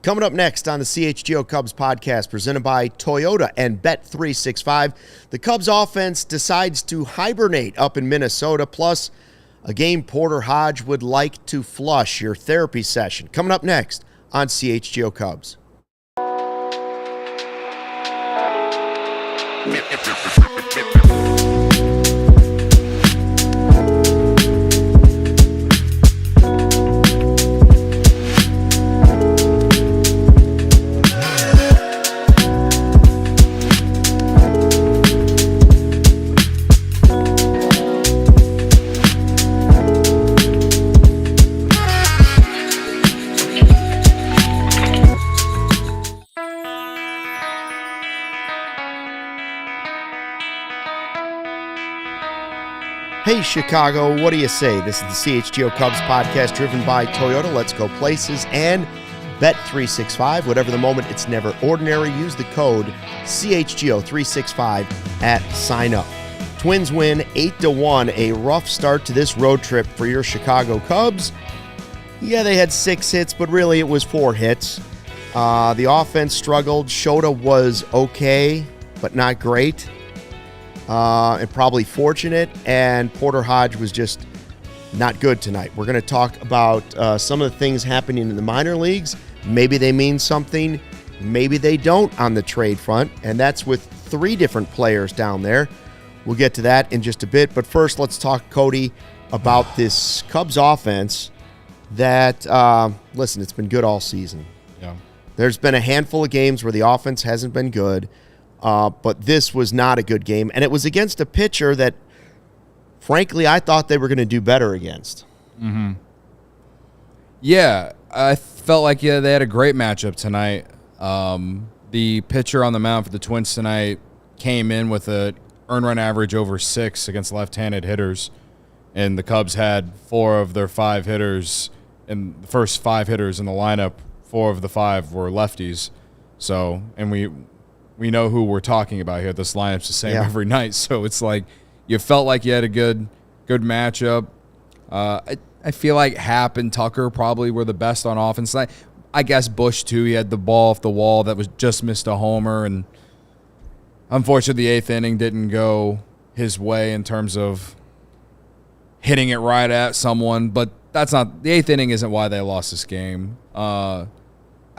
Coming up next on the CHGO Cubs podcast, presented by Toyota and Bet365, the Cubs offense decides to hibernate up in Minnesota, plus a game Porter Hodge would like to flush. Your therapy session. Coming up next on CHGO Cubs. Hey, Chicago, what do you say? This is the CHGO Cubs podcast driven by Toyota. Let's go places and Bet365. Whatever the moment, it's never ordinary. Use the code CHGO365 at sign up. Twins win 8-1, a rough start to this road trip for your Chicago Cubs. Yeah, they had 6 hits, but really it was 4 hits. The offense struggled. Shota was okay, but not great. And probably fortunate, and Porter Hodge was just not good tonight. We're going to talk about some of the things happening in the minor leagues. Maybe they mean something, maybe they don't on the trade front, and that's with 3 different players down there. We'll get to that in just a bit, but first let's talk, Cody, about this Cubs offense that, listen, it's been good all season. Yeah. There's been a handful of games where the offense hasn't been good. But this was not a good game, and it was against a pitcher that, frankly, I thought they were going to do better against. Mm-hmm. Yeah, I felt like they had a great matchup tonight. The pitcher on the mound for the Twins tonight came in with an earned run average over 6 against left-handed hitters, and the Cubs had 4 of their 5 hitters, and the first 5 hitters in the lineup, 4 of the 5 were lefties. So, and we know who we're talking about here. This lineup's the same every night, so it's like you felt like you had a good matchup. I feel like Happ and Tucker probably were the best on offense. I guess Busch too. He had the ball off the wall that was just missed a homer, and unfortunately, the 8th inning didn't go his way in terms of hitting it right at someone. But that's not the 8th inning. Isn't why they lost this game. I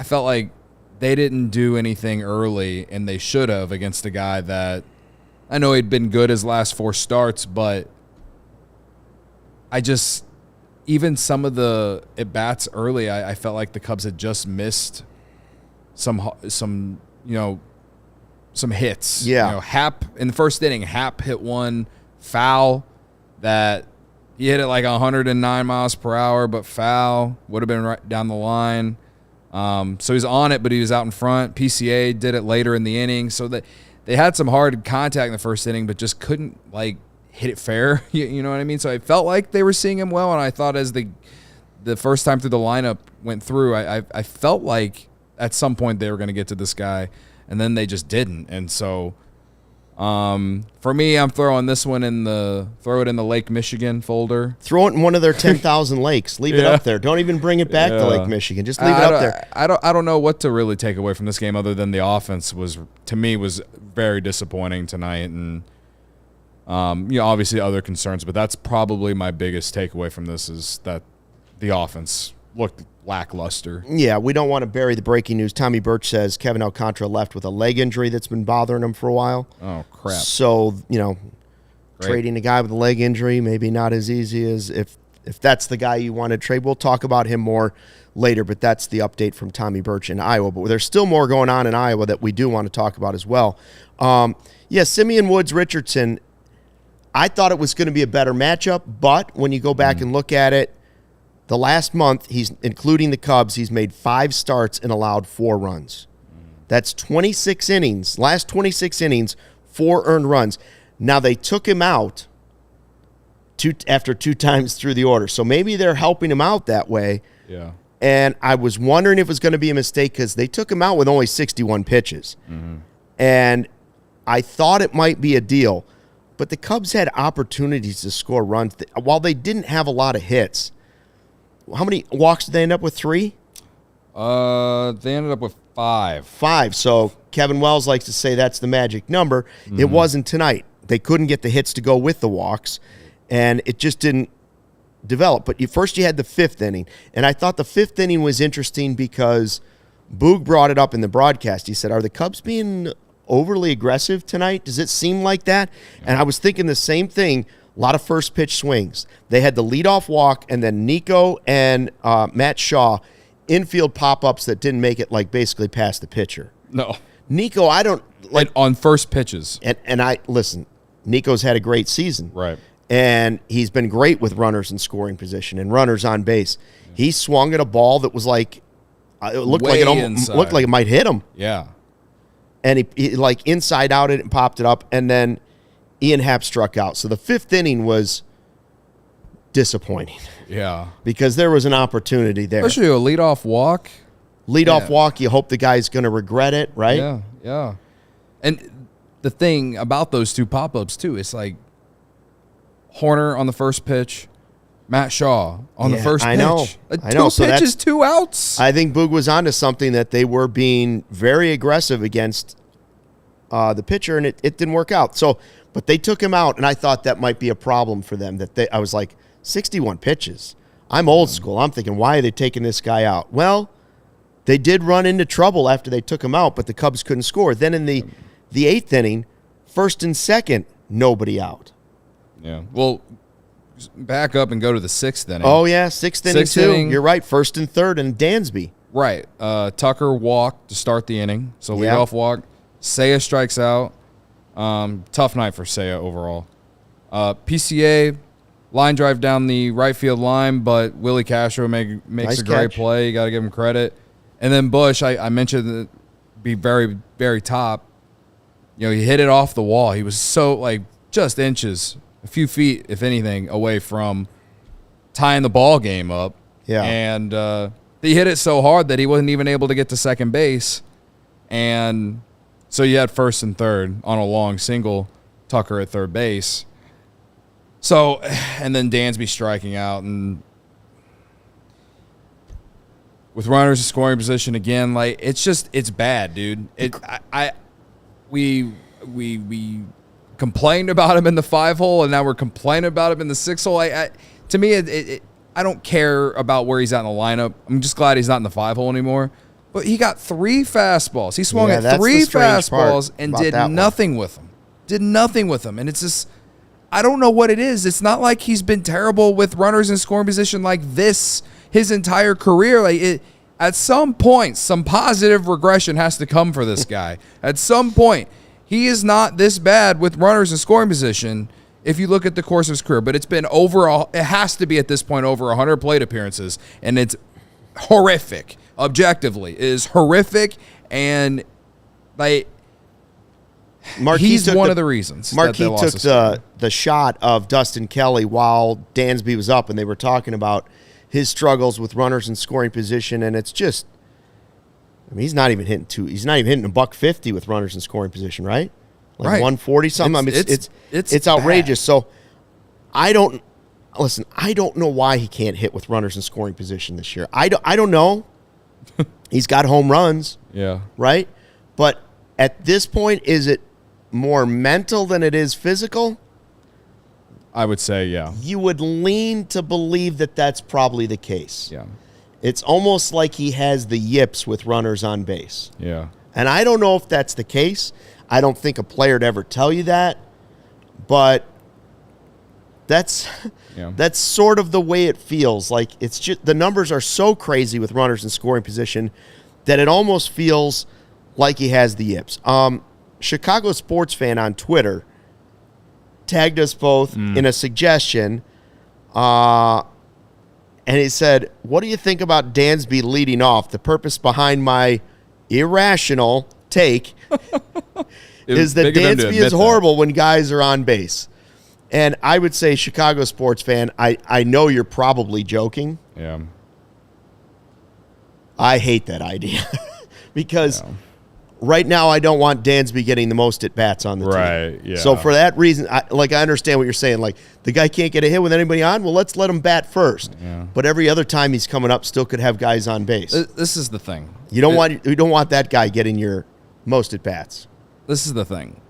felt like they didn't do anything early, and they should have against a guy that I know he'd been good his last 4 starts, but even some of the at-bats early, I felt like the Cubs had just missed some hits. Yeah. Happ, in the first inning, Happ hit one foul that he hit it like 109 miles per hour, but foul, would have been right down the line. So he's on it, but he was out in front. PCA did it later in the inning. So that they had some hard contact in the first inning, but just couldn't hit it fair. You know what I mean? So I felt like they were seeing him well, and I thought as the first time through the lineup went through, I felt like at some point they were going to get to this guy, and then they just didn't. And so for me, I'm throwing this one in the Lake Michigan folder. Throw it in one of their 10,000 lakes. Leave it up there. Don't even bring it back to Lake Michigan. Just leave it up there. I don't know what to really take away from this game other than the offense was very disappointing tonight, and obviously other concerns, but that's probably my biggest takeaway from this is that the offense looked lackluster. Yeah, we don't want to bury the breaking news. Tommy Birch says Kevin Alcantara left with a leg injury that's been bothering him for a while. Oh, crap. So, trading a guy with a leg injury, maybe not as easy as if that's the guy you want to trade. We'll talk about him more later, but that's the update from Tommy Birch in Iowa. But there's still more going on in Iowa that we do want to talk about as well. Simeon Woods Richardson, I thought it was going to be a better matchup, but when you go back and look at it, the last month, including the Cubs, he's made 5 starts and allowed 4 runs. That's 26 innings. Last 26 innings, 4 earned runs. Now, they took him out after 2 times through the order, so maybe they're helping him out that way. Yeah. And I was wondering if it was going to be a mistake because they took him out with only 61 pitches. Mm-hmm. And I thought it might be a deal, but the Cubs had opportunities to score runs. While they didn't have a lot of hits, how many walks did they end up with? 3? They ended up with 5. 5. So Kevin Wells likes to say that's the magic number. Mm-hmm. It wasn't tonight. They couldn't get the hits to go with the walks, and it just didn't develop. But first you had the 5th inning, and I thought the 5th inning was interesting because Boog brought it up in the broadcast. He said, are the Cubs being overly aggressive tonight? Does it seem like that? Yeah. And I was thinking the same thing. A lot of first pitch swings. They had the leadoff walk, and then Nico and Matt Shaw infield pop-ups that didn't make it like basically past the pitcher. No. Nico, I don't like on first pitches. And I listen, Nico's had a great season. Right. And he's been great with runners in scoring position and runners on base. Yeah. He swung at a ball that was like it looked way like looked like it might hit him. Yeah. And he like inside outed it and popped it up, and then Ian Happ struck out. So the 5th inning was disappointing. Yeah. Because there was an opportunity there. Especially a leadoff walk. Leadoff walk, you hope the guy's going to regret it, right? Yeah, yeah. And the thing about those 2 pop-ups, too, it's like Horner on the first pitch, Matt Shaw on the first pitch. I know. 2 So pitches, 2 outs. I think Boog was onto something, that they were being very aggressive against the pitcher, and it didn't work out. So, but they took him out, and I thought that might be a problem for them. I was like, 61 pitches. I'm old school. I'm thinking, why are they taking this guy out? Well, they did run into trouble after they took him out, but the Cubs couldn't score. Then in the 8th inning, 1st and 2nd, nobody out. Yeah. Well, back up and go to the 6th inning. Oh, yeah, 6th inning, too. You're right, 1st and 3rd, and Dansby. Right. Tucker walked to start the inning, so leadoff walk. Seiya strikes out. Tough night for Seiya overall. PCA, line drive down the right field line, but Willie Castro makes nice a great catch. play. You got to give him credit. And then Busch, I mentioned that be very, very top. You know, he hit it off the wall. He was so, like, just inches, a few feet, if anything, away from tying the ball game up. Yeah. And he hit it so hard that he wasn't even able to get to second base. And so you had 1st and 3rd on a long single, Tucker at third base. So, and then Dansby striking out, and with runners in scoring position again, like it's bad, dude. We complained about him in the 5-hole, and now we're complaining about him in the 6-hole. To me, I don't care about where he's at in the lineup. I'm just glad he's not in the 5-hole anymore. But he got 3 fastballs. He swung at 3 fastballs and did nothing with them. Did nothing with them, and it's just. I don't know what it is. It's not like he's been terrible with runners in scoring position like this his entire career. At some point, some positive regression has to come for this guy. At some point, he is not this bad with runners in scoring position if you look at the course of his career. But it's been it has to be at this point over 100 plate appearances, and it's horrific. Objectively, it is horrific, and like. He's one of the reasons. Marquis took the shot of Dustin Kelly while Dansby was up, and they were talking about his struggles with runners in scoring position, and it's just, I mean, he's not even hitting a $150 with runners in scoring position, right? Like right. 140 something. I mean, it's outrageous. Bad. So I don't know why he can't hit with runners in scoring position this year. I don't know. He's got home runs. Yeah. Right? But at this point, is it more mental than it is physical? I would say, yeah. You would lean to believe that that's probably the case. Yeah. It's almost like he has the yips with runners on base. Yeah. And I don't know if that's the case. I don't think a player would ever tell you that. But that's sort of the way it feels. Like, it's just the numbers are so crazy with runners in scoring position that it almost feels like he has the yips. Chicago sports fan on Twitter tagged us both in a suggestion, and he said, what do you think about Dansby leading off? The purpose behind my irrational take is that Dansby is horrible when guys are on base. And I would say, Chicago sports fan, I know you're probably joking. Yeah. I hate that idea because right now I don't want Dansby getting the most at bats on the team. Right, yeah. So for that reason, I understand what you're saying. Like, the guy can't get a hit with anybody on. Well, let's let him bat first. Yeah. But every other time he's coming up, still could have guys on base. This is the thing. You don't want that guy getting your most at bats. This is the thing.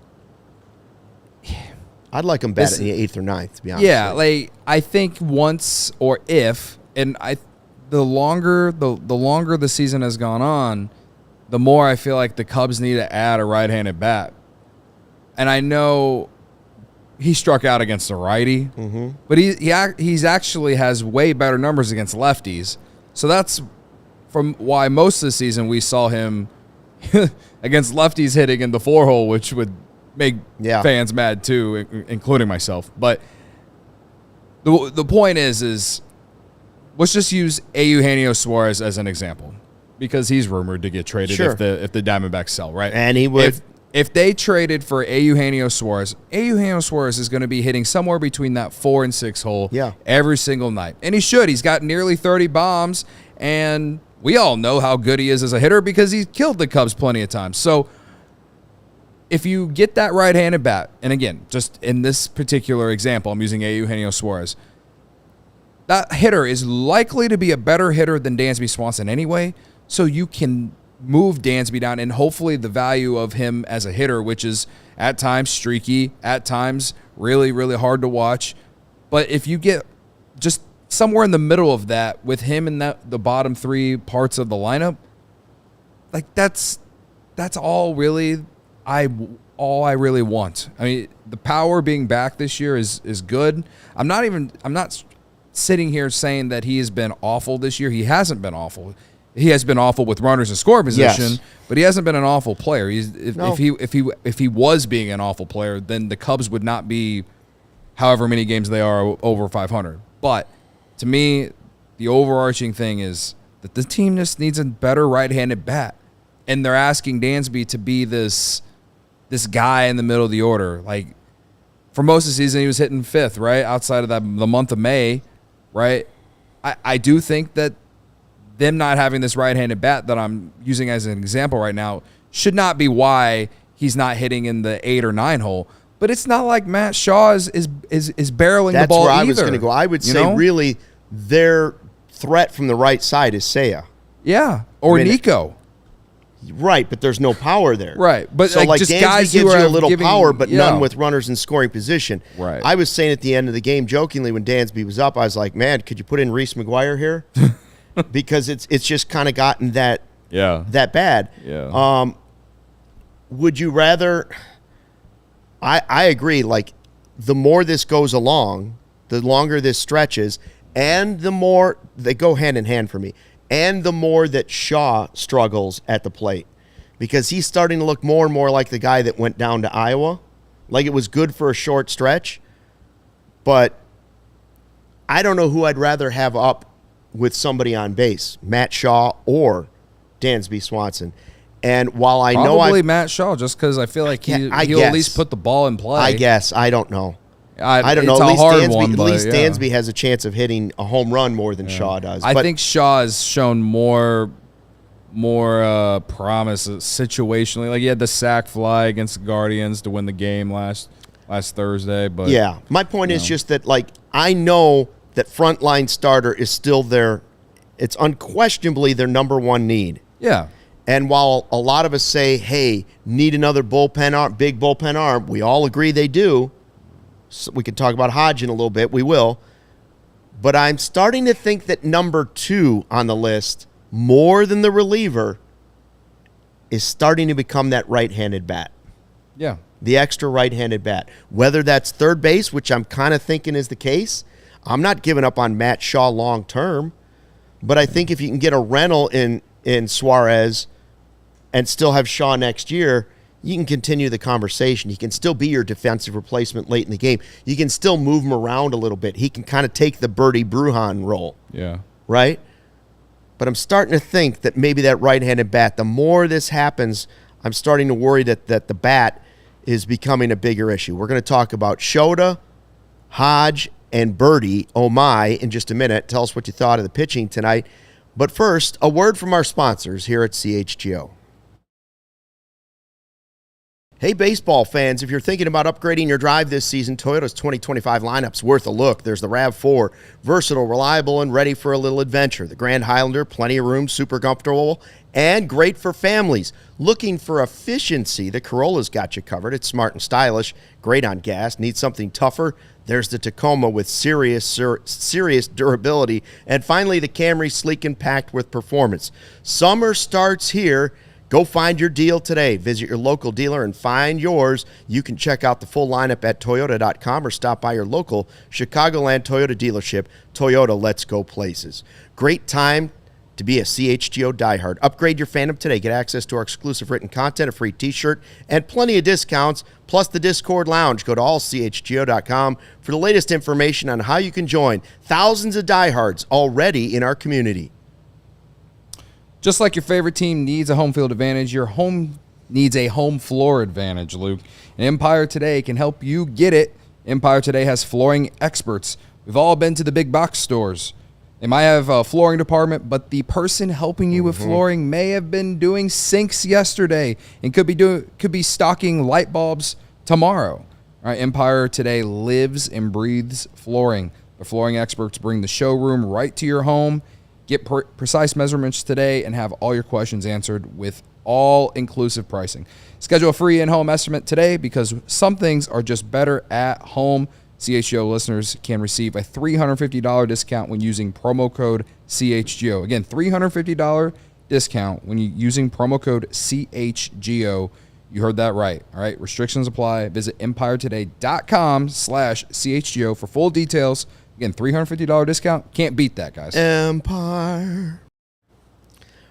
I'd like him batting in the 8th or 9th, to be honest. Yeah, like I think once or if, and the longer the season has gone on, the more I feel like the Cubs need to add a right-handed bat. And I know he struck out against a righty, but he's actually has way better numbers against lefties. So that's from why most of the season we saw him against lefties hitting in the 4-hole, which would make fans mad too, including myself. But the point is let's just use Eugenio Suarez as an example, because he's rumored to get traded if the Diamondbacks sell, right? And he would. If they traded for Eugenio Suarez is going to be hitting somewhere between that 4 and 6 hole every single night. And he should. He's got nearly 30 bombs, and we all know how good he is as a hitter because he's killed the Cubs plenty of times. So if you get that right-handed bat, and again, just in this particular example, I'm using Eugenio Suarez, that hitter is likely to be a better hitter than Dansby Swanson anyway, so you can move Dansby down, and hopefully the value of him as a hitter, which is at times streaky, at times really, really hard to watch. But if you get just somewhere in the middle of that with him in the bottom 3 parts of the lineup, like that's all I really want. I mean, the power being back this year is good. I'm not sitting here saying that he has been awful this year. He hasn't been awful. He has been awful with runners in scoring position, but he hasn't been an awful player. If he was being an awful player, then the Cubs would not be however many games they are over 500. But to me, the overarching thing is that the team just needs a better right-handed bat, and they're asking Dansby to be this guy in the middle of the order. Like, for most of the season, he was hitting 5th, right, outside of the month of May, right? I do think that them not having this right-handed bat that I'm using as an example right now should not be why he's not hitting in the 8 or 9 hole. But it's not like Matt Shaw is barreling the ball either. That's where I was going to go. I would say really their threat from the right side is Seiya. Yeah, or Nico. Right, but there's no power there. Right, but so like just Dansby guys gives who you are a little giving, power, but none with runners in scoring position. Right. I was saying at the end of the game, jokingly, when Dansby was up, I was like, "Man, could you put in Reese McGuire here?" Because it's just kind of gotten that bad. Yeah. Would you rather? I agree. Like, the more this goes along, the longer this stretches, and the more they go hand in hand for me, and the more that Shaw struggles at the plate, because he's starting to look more and more like the guy that went down to Iowa. Like, it was good for a short stretch, but I don't know who I'd rather have up with somebody on base, Matt Shaw or Dansby Swanson. And while I know probably Matt Shaw, just because I feel like he'll at least put the ball in play. I guess. I don't know. I don't know. At least Dansby has a chance of hitting a home run more than Shaw does. I think Shaw has shown more promise situationally. Like, he had the sac fly against the Guardians to win the game last Thursday. But yeah, my point is just that, like, I know that frontline starter is still it's unquestionably their number one need. Yeah. And while a lot of us say, hey, need another bullpen arm, big bullpen arm, we all agree they do. So we can talk about Hodge in a little bit. We will. But I'm starting to think that number 2 on the list, more than the reliever, is starting to become that right-handed bat. Yeah. The extra right-handed bat. Whether that's third base, which I'm kind of thinking is the case. I'm not giving up on Matt Shaw long term. But I think if you can get a rental in Suarez and still have Shaw next year, you can continue the conversation. He can still be your defensive replacement late in the game. You can still move him around a little bit. He can kind of take the Bertie Brujan role. Yeah. Right? But I'm starting to think that maybe that right-handed bat, the more this happens, I'm starting to worry that the bat is becoming a bigger issue. We're going to talk about Shota, Hodge, and Bertie, oh my, in just a minute. Tell us what you thought of the pitching tonight. But first, a word from our sponsors here at CHGO. Hey, baseball fans, if you're thinking about upgrading your drive this season, Toyota's 2025 lineup's worth a look. There's the RAV4, versatile, reliable, and ready for a little adventure. The Grand Highlander, plenty of room, super comfortable, and great for families. Looking for efficiency, the Corolla's got you covered. It's smart and stylish, great on gas. Need something tougher? There's the Tacoma with serious durability. And finally, the Camry, sleek and packed with performance. Summer starts here. Go find your deal today. Visit your local dealer and find yours. You can check out the full lineup at Toyota.com or stop by your local Chicagoland Toyota dealership. Toyota, let's go places. Great time to be a CHGO diehard. Upgrade your fandom today. Get access to our exclusive written content, a free t-shirt, and plenty of discounts, plus the Discord Lounge. Go to allchgo.com for the latest information on how you can join thousands of diehards already in our community. Just like your favorite team needs a home field advantage, your home needs a home floor advantage, Luke. And Empire Today can help you get it. Empire Today has flooring experts. We've all been to the big box stores. They might have a flooring department, but the person helping you with flooring may have been doing sinks yesterday and could be stocking light bulbs tomorrow. All right, Empire Today lives and breathes flooring. The flooring experts bring the showroom right to your home. Get precise measurements today and have all your questions answered with all-inclusive pricing. Schedule a free in-home estimate today because some things are just better at home. CHGO listeners can receive a $350 discount when using promo code CHGO. Again, $350 discount when you're using promo code CHGO. You heard that right. All right, restrictions apply. Visit EmpireToday.com/CHGO for full details. Again, $350 discount. Can't beat that, guys. Empire.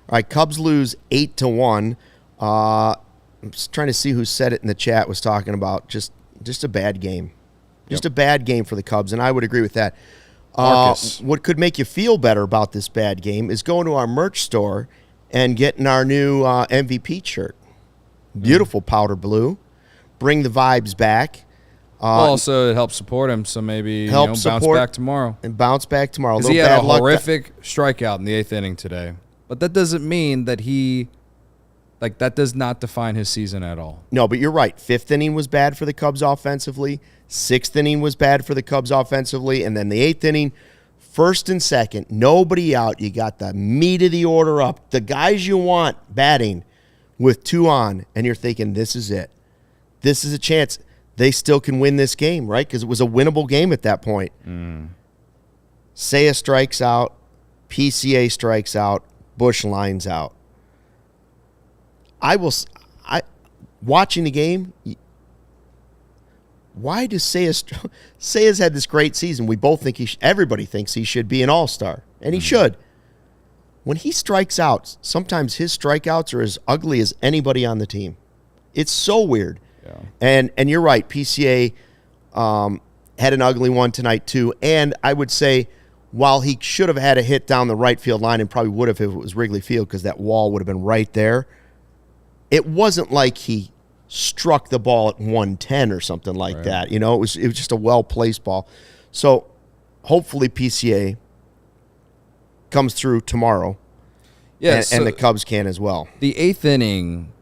All right, Cubs lose 8-1. I'm just trying to see who said it in the chat, was talking about just a bad game. Just a bad game for the Cubs, and I would agree with that. What could make you feel better about this bad game is going to our merch store and getting our new MVP shirt. Beautiful powder blue. Bring the vibes back. Also, it helps support him, so maybe bounce back tomorrow. And bounce back tomorrow. Because he had a horrific strikeout in the 8th inning today. But that doesn't mean that that does not define his season at all. No, but you're right. 5th inning was bad for the Cubs offensively. 6th inning was bad for the Cubs offensively. And then the 8th inning, 1st and 2nd, nobody out. You got the meat of the order up. The guys you want batting with 2 on, and you're thinking, this is it. This is a chance. They still can win this game, right? Because it was a winnable game at that point. Seiya strikes out. PCA strikes out. Busch lines out. Watching the game, why does Seiya's had this great season? We both think everybody thinks he should be an all-star, and he should. When he strikes out, sometimes his strikeouts are as ugly as anybody on the team. It's so weird. Yeah. And you're right, PCA had an ugly one tonight too. And I would say, while he should have had a hit down the right field line and probably would have if it was Wrigley Field because that wall would have been right there, it wasn't like he struck the ball at 110 or something like that. You know, it was just a well-placed ball. So hopefully PCA comes through tomorrow. Yeah, and the Cubs can as well. The 8th inning,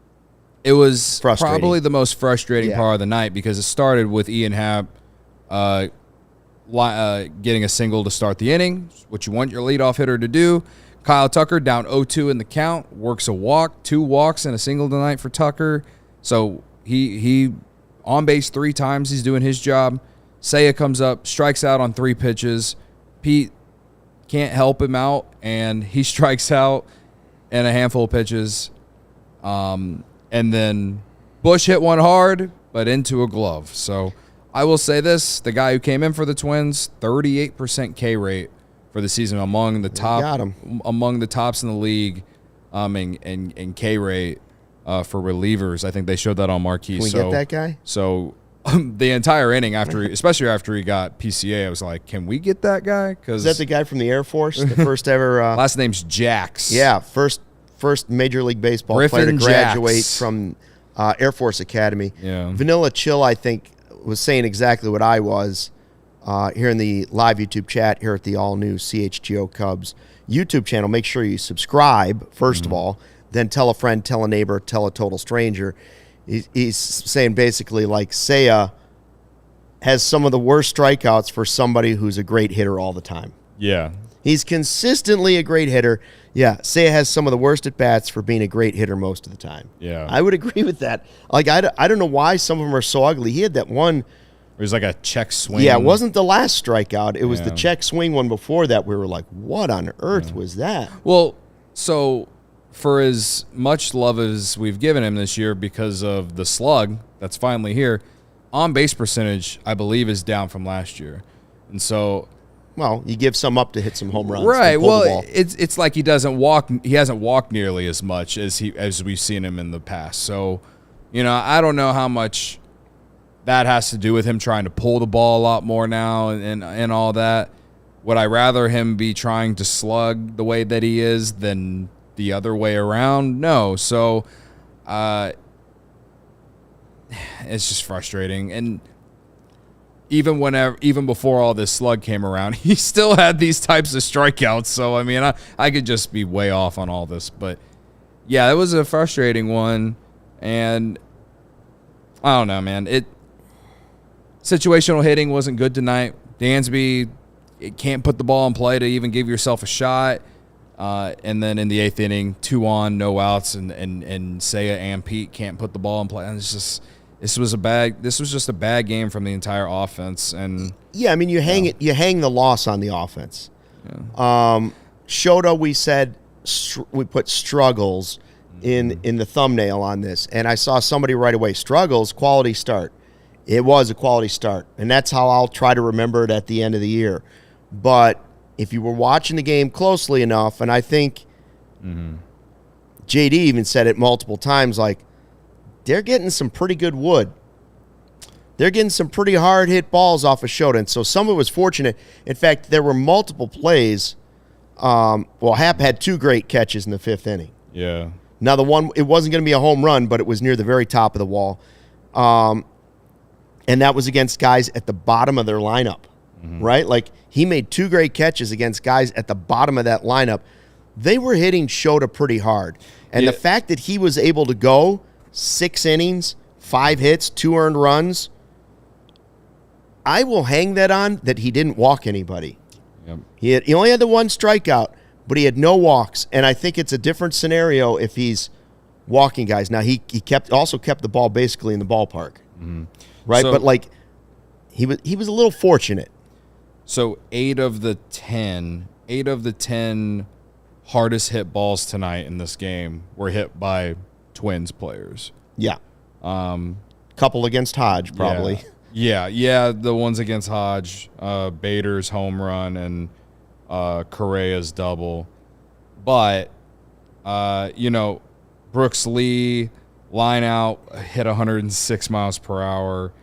it was probably the most frustrating part of the night because it started with Ian Happ getting a single to start the inning, what you want your leadoff hitter to do. Kyle Tucker down 0-2 in the count, works a walk, 2 walks and a single tonight for Tucker. So he on base 3 times. He's doing his job. Seiya comes up, strikes out on 3 pitches. Pete can't help him out, and he strikes out in a handful of pitches. And then Busch hit one hard, but into a glove. So I will say this, the guy who came in for the Twins, 38% K rate for the season, among the tops in the league in K rate for relievers. I think they showed that on Marquee. Can we get that guy? So the entire inning, especially after he got PCA, I was like, can we get that guy? Is that the guy from the Air Force? The first ever... last name's Jax. Yeah, first Major League Baseball player to graduate from Air Force Academy. Yeah. Vanilla Chill, I think, was saying exactly what I was here in the live YouTube chat here at the all-new CHGO Cubs YouTube channel. Make sure you subscribe, first of all, then tell a friend, tell a neighbor, tell a total stranger. he's saying basically like Seiya has some of the worst strikeouts for somebody who's a great hitter all the time. Yeah. He's consistently a great hitter. Yeah, Seiya has some of the worst at-bats for being a great hitter most of the time. Yeah. I would agree with that. Like, I don't know why some of them are so ugly. He had that one. It was like a check swing. Yeah, it wasn't the last strikeout. It was the check swing one before that. We were like, what on earth was that? Well, so for as much love as we've given him this year because of the slug that's finally here, on-base percentage, I believe, is down from last year. And so... Well, you give some up to hit some home runs. Right. Well, it's like he doesn't walk. He hasn't walked nearly as much as we've seen him in the past. So, I don't know how much that has to do with him trying to pull the ball a lot more now and all that. Would I rather him be trying to slug the way that he is than the other way around? No. So, it's just frustrating. And even before all this slug came around, he still had these types of strikeouts. So, I mean, I could just be way off on all this. But, yeah, it was a frustrating one. And I don't know, man. Situational hitting wasn't good tonight. Dansby can't put the ball in play to even give yourself a shot. And then in the 8th inning, 2 on, no outs, and Seiya and Pete can't put the ball in play. And it's just... This was just a bad game from the entire offense, and yeah, I mean you hang the loss on the offense. Yeah. Shota, we said we put struggles in the thumbnail on this, and I saw somebody right away struggles quality start. It was a quality start, and that's how I'll try to remember it at the end of the year. But if you were watching the game closely enough, and I think JD even said it multiple times, like. They're getting some pretty good wood. They're getting some pretty hard hit balls off of Shota, and so some of it was fortunate. In fact, there were multiple plays. Happ had 2 great catches in the 5th inning. Yeah. Now the one, it wasn't going to be a home run, but it was near the very top of the wall, and that was against guys at the bottom of their lineup, right? Like he made 2 great catches against guys at the bottom of that lineup. They were hitting Shota pretty hard, and the fact that he was able to go 6 innings, 5 hits, 2 earned runs. I will hang that on that he didn't walk anybody. Yep. He only had the 1 strikeout, but he had no walks. And I think it's a different scenario if he's walking guys. Now he also kept the ball basically in the ballpark, right? So, but like he was a little fortunate. So 8 of the 10 hardest hit balls tonight in this game were hit by Twins players. Yeah. Couple against Hodge, probably. Yeah, the ones against Hodge, Bader's home run and Correa's double. But, Brooks Lee, line out, hit 106 miles per hour.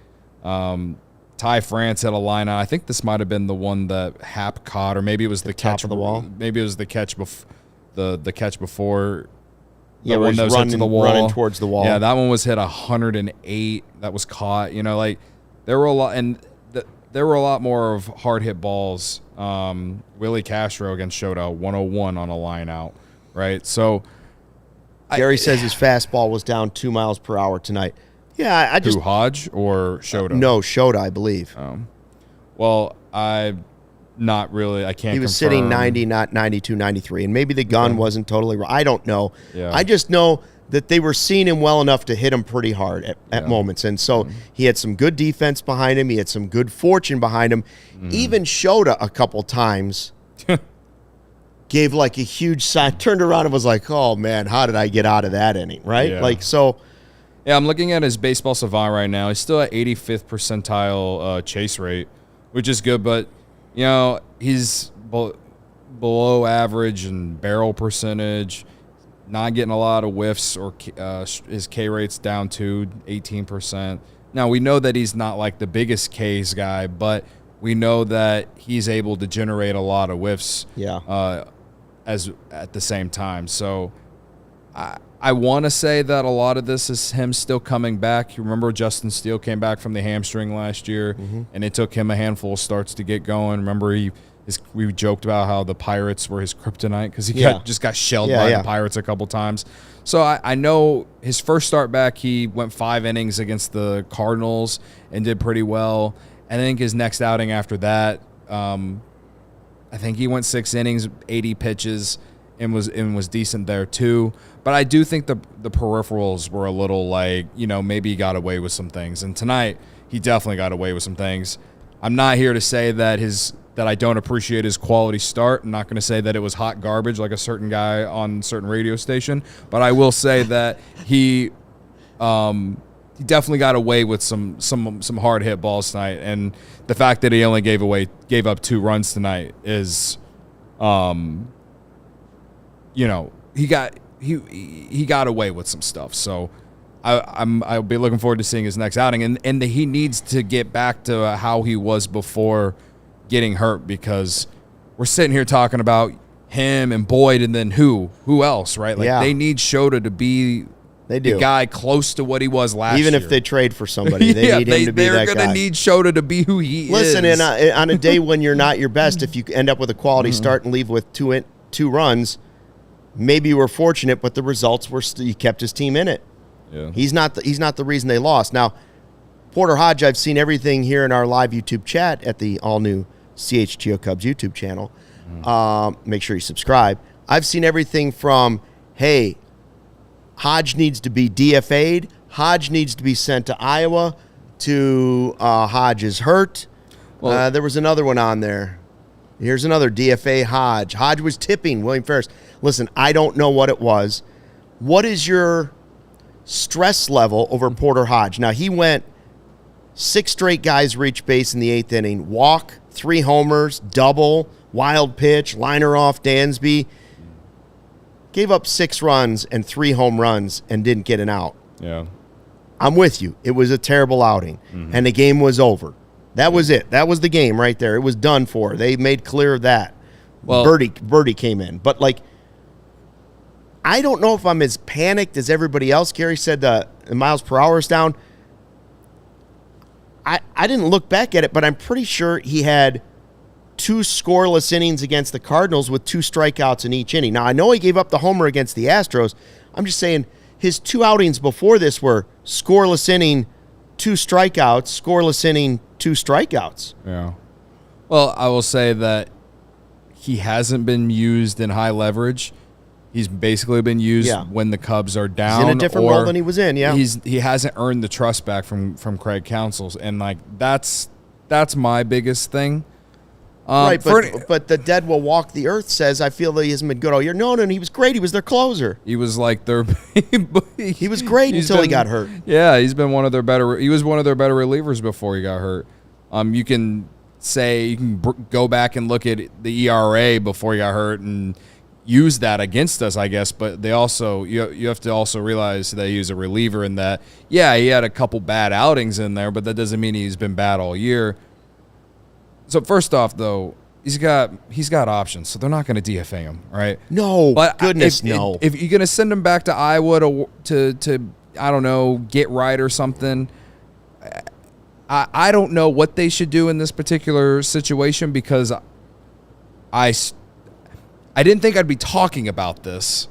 Ty France had a line out. I think this might have been the one that Happ caught, or maybe it was the catch of the wall. Maybe it was the catch the catch before. Yeah, where he's running towards the wall. Yeah, that one was hit 108. That was caught. There were a lot, and there were a lot more of hard hit balls. Willie Castro against Shota, 101 on a line out, right? So Gary says his fastball was down 2 miles per hour tonight. Yeah, I just Hodge or Shota? No, Shota, I believe. Well, not really. I can't. He was confirm. sitting 90, not 92, 93, and maybe the gun wasn't totally right. I don't know. Yeah. I just know that they were seeing him well enough to hit him pretty hard at moments, and so he had some good defense behind him. He had some good fortune behind him. Even Shota a couple times gave like a huge sign, turned around and was like, "Oh man, how did I get out of that inning?" Right? Yeah. Like so. Yeah, I'm looking at his baseball savant right now. He's still at 85th percentile chase rate, which is good, but. He's below average in barrel percentage, not getting a lot of whiffs, or his K rate's down to 18%. Now, we know that he's not like the biggest Ks guy, but we know that he's able to generate a lot of whiffs as at the same time. So I want to say that a lot of this is him still coming back. You remember Justin Steele came back from the hamstring last year, and it took him a handful of starts to get going. Remember, he We joked about how the Pirates were his kryptonite because he just got shelled by the Pirates a couple times. So I know his first start back, he went 5 innings against the Cardinals and did pretty well. And I think his next outing after that, I think he went 6 innings, 80 pitches, and was decent there too. But I do think the peripherals were a little maybe he got away with some things. And tonight, he definitely got away with some things. I'm not here to say that I don't appreciate his quality start. I'm not going to say that it was hot garbage like a certain guy on a certain radio station, but I will say that he definitely got away with some hard hit balls tonight, and the fact that he only gave up 2 runs tonight is, he got away with some stuff. So I'll be looking forward to seeing his next outing, and he needs to get back to how he was before getting hurt, because we're sitting here talking about him and Boyd, and then who else, right? They need Shota to be the guy close to what he was last year. Even if they trade for somebody, they need him to be that guy. They're going to need Shota to be who he is. Listen, and on a day when you're not your best, if you end up with a quality start and leave with 2 runs, maybe you were fortunate, but the results were he kept his team in it. Yeah. He's not the reason they lost. Now, Porter Hodge, I've seen everything here in our live YouTube chat at the all-new CHGO Cubs YouTube channel. Make sure you subscribe. I've seen everything from, hey, Hodge needs to be DFA'd, Hodge needs to be sent to Iowa, to Hodge is hurt. Well, there was another one on there. Here's another DFA Hodge. Hodge was tipping William Ferris. Listen, I don't know what it was. What is your stress level over Porter Hodge? Now, he went 6 straight guys reach base in the 8th inning. Walk, 3 homers, double, wild pitch, liner off Dansby. Gave up 6 runs and 3 home runs and didn't get an out. Yeah. I'm with you. It was a terrible outing, and the game was over. That was it. That was the game right there. It was done for. They made clear of that. Well, Birdie came in. But, I don't know if I'm as panicked as everybody else. Gary said the miles per hour is down. I didn't look back at it, but I'm pretty sure he had 2 scoreless innings against the Cardinals with 2 strikeouts in each inning. Now, I know he gave up the homer against the Astros. I'm just saying his 2 outings before this were scoreless inning, 2 strikeouts, scoreless inning, 2 strikeouts. Yeah. Well, I will say that he hasn't been used in high leverage. He's basically been used when the Cubs are down. He's in a different role than he was in, He hasn't earned the trust back from Craig Counsell, and that's my biggest thing. Right, but the dead will walk the earth says, I feel that he hasn't been good all year. No, he was great. He was their closer. He was like their... he was great until he got hurt. Yeah, he was one of their better relievers before he got hurt. You can go back and look at the ERA before he got hurt and use that against us, I guess, but they also you have to also realize that he was a reliever in that, he had a couple bad outings in there, but that doesn't mean he's been bad all year. So first off, though, he's got options, so they're not going to DFA him, right? No, but no. If you're going to send him back to Iowa to I don't know, get right or something, I don't know what they should do in this particular situation, because I didn't think I'd be talking about this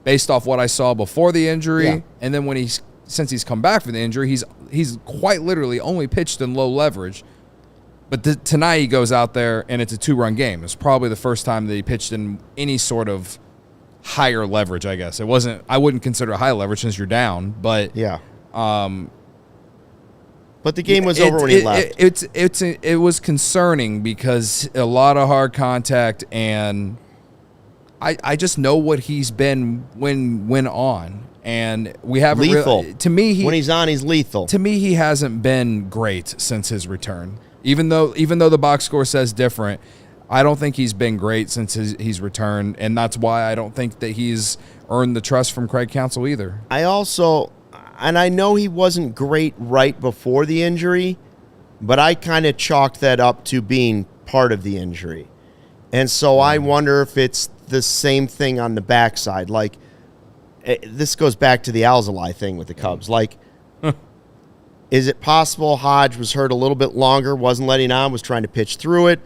based off what I saw before the injury, and then since he's come back from the injury, he's quite literally only pitched in low leverage. But tonight he goes out there and it's a 2-run game. It's probably the first time that he pitched in any sort of higher leverage, I guess. I wouldn't consider it high leverage since you're down, but but the game was over when he left. It was concerning because a lot of hard contact, and I just know what he's been when on, and we haven't lethal. To me, when he's on, he's lethal. To me, he hasn't been great since his return. Even though the box score says different, I don't think he's been great since he's returned, and that's why I don't think that he's earned the trust from Craig Counsell either. I know he wasn't great right before the injury, but I kind of chalked that up to being part of the injury. And so I wonder if it's the same thing on the backside. Like, this goes back to the ALLCITY thing with the Cubs. Like, is it possible Hodge was hurt a little bit longer, wasn't letting on, was trying to pitch through it?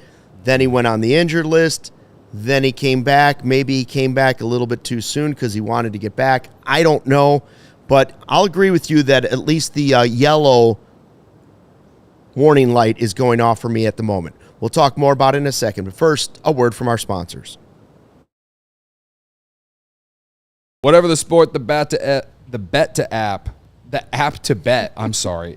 Then he went on the injured list. Then he came back. Maybe he came back a little bit too soon because he wanted to get back. I don't know. But I'll agree with you that at least the yellow warning light is going off for me at the moment. We'll talk more about it in a second. But first, a word from our sponsors. Whatever the sport, the app to bet,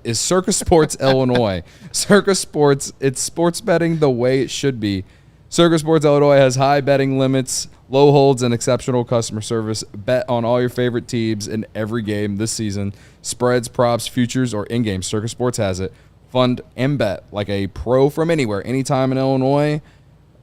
is Circus Sports Illinois. Circus Sports, it's sports betting the way it should be. Circus Sports Illinois has high betting limits, low holds, and exceptional customer service. Bet on all your favorite teams in every game this season. Spreads, props, futures, or in-game. Circus Sports has it. Fund and bet like a pro from anywhere, anytime in Illinois.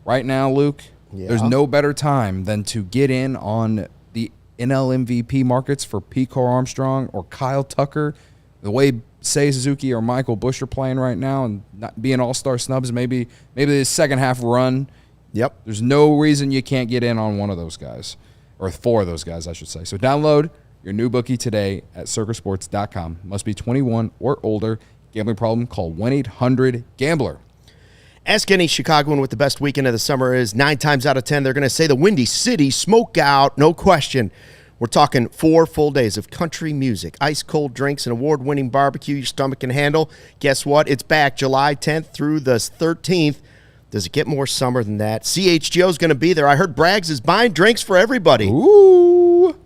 Right now, Luke, there's no better time than to get in on the NL MVP markets for Pete Crow-Armstrong or Kyle Tucker. The way Seiya Suzuki or Michael Busch are playing right now and not being all-star snubs, maybe the second half run. Yep. There's no reason you can't get in on one of those guys, or four of those guys, I should say. So download your new bookie today at circusports.com. Must be 21 or older. Gambling problem? Call 1-800-GAMBLER. Ask any Chicagoan what the best weekend of the summer is. 9 times out of 10, they're going to say the Windy City Smokeout. No question. We're talking 4 full days of country music, ice-cold drinks, and award-winning barbecue your stomach can handle. Guess what? It's back July 10th through the 13th. Does it get more summer than that? CHGO is going to be there. I heard Braggs is buying drinks for everybody. Ooh.